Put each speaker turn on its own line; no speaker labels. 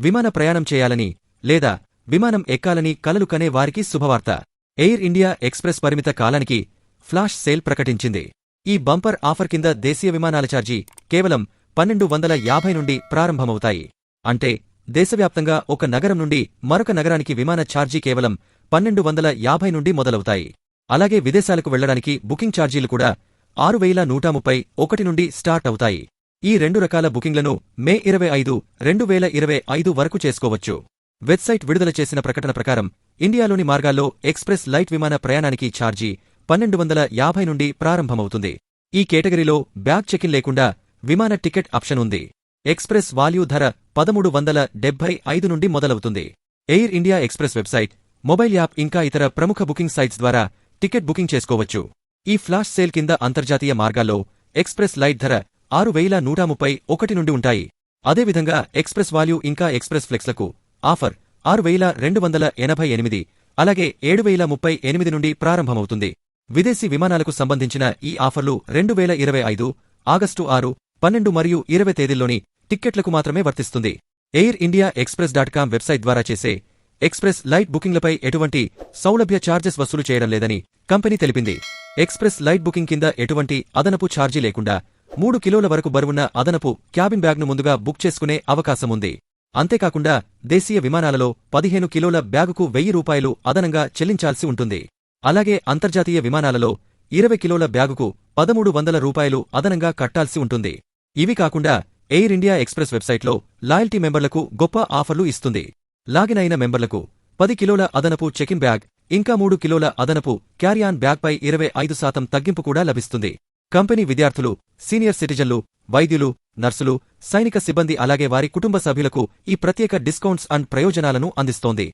విమాన ప్రయాణం చేయాలని లేదా విమానం ఎక్కాలని కలలు కనే వారికి శుభవార్త. ఎయిర్ ఇండియా ఎక్స్ప్రెస్ పరిమిత కాలానికి ఫ్లాష్ సేల్ ప్రకటించింది. ఈ బంపర్ ఆఫర్ కింద దేశీయ విమానాల ఛార్జీ కేవలం 1250 నుండి ప్రారంభమవుతాయి. అంటే దేశవ్యాప్తంగా ఒక నగరం నుండి మరొక నగరానికి విమాన ఛార్జీ కేవలం 1250 నుండి మొదలవుతాయి. అలాగే విదేశాలకు వెళ్లడానికి బుకింగ్ ఛార్జీలు కూడా 6131 నుండి స్టార్ట్ అవుతాయి. ఈ 2 రకాల బుకింగ్లను మే 25, 2025 వరకు చేసుకోవచ్చు. వెబ్సైట్ విడుదల చేసిన ప్రకటన ప్రకారం ఇండియాలోని మార్గాల్లో ఎక్స్ప్రెస్ లైట్ విమాన ప్రయాణానికి ఛార్జీ 1250 నుండి ప్రారంభమవుతుంది. ఈ కేటగిరీలో బ్యాగ్ చెకిన్ లేకుండా విమాన టికెట్ ఆప్షన్ ఉంది. ఎక్స్ప్రెస్ వాల్యూ ధర 1375 నుండి మొదలవుతుంది. Air India express website, mobile app ఇంకా ఇతర ప్రముఖ బుకింగ్ సైట్స్ ద్వారా టికెట్ బుకింగ్ చేసుకోవచ్చు. ఈ ఫ్లాష్ సేల్ కింద అంతర్జాతీయ మార్గాల్లో ఎక్స్ప్రెస్ లైట్ ధర 6131 నుండి ఉంటాయి. అదేవిధంగా ఎక్స్ప్రెస్ వాల్యూ ఇంకా ఎక్స్ప్రెస్ ఫ్లెక్స్లకు ఆఫర్ 6288, అలాగే 7038 నుండి ప్రారంభమవుతుంది. విదేశీ విమానాలకు సంబంధించిన ఈ ఆఫర్లు 2025 ఆగస్టు 6, 12 మరియు 20 తేదీల్లోని టిక్కెట్లకు మాత్రమే వర్తిస్తుంది. ఎయిర్ ఇండియా express.com వెబ్సైట్ ద్వారా చేసే ఎక్స్ప్రెస్ లైట్ బుకింగ్లపై ఎటువంటి సౌలభ్య ఛార్జెస్ వసూలు చేయడం లేదని కంపెనీ తెలిపింది. ఎక్స్ప్రెస్ లైట్ బుకింగ్ కింద ఎటువంటి అదనపు ఛార్జీ లేకుండా 3 కిలోల వరకు బరువున్న అదనపు క్యాబిన్ బ్యాగ్ను ముందుగా బుక్ చేసుకునే అవకాశముంది. అంతేకాకుండా దేశీయ విమానాలలో 15 కిలోల బ్యాగుకు ₹1000 అదనంగా చెల్లించాల్సి ఉంటుంది. అలాగే అంతర్జాతీయ విమానాలలో 20 కిలోల బ్యాగుకు ₹1300 అదనంగా కట్టాల్సి ఉంటుంది. ఇవి కాకుండా ఎయిర్ ఇండియా ఎక్స్ప్రెస్ వెబ్సైట్లో లాయల్టీ మెంబర్లకు గొప్ప ఆఫర్లు ఇస్తుంది. లాగిన్ అయిన మెంబర్లకు 10 కిలోల అదనపు చెకిన్ బ్యాగ్, ఇంకా 3 కిలోల అదనపు క్యారియాన్ బ్యాగ్పై 25% తగ్గింపు కూడా లభిస్తుంది. కంపెనీ విద్యార్థులు, సీనియర్ సిటిజన్లు, వైద్యులు, నర్సులు, సైనిక సిబ్బంది అలాగే వారి కుటుంబ సభ్యులకు ఈ ప్రత్యేక డిస్కౌంట్స్ అండ్ ప్రయోజనాలను అందిస్తోంది.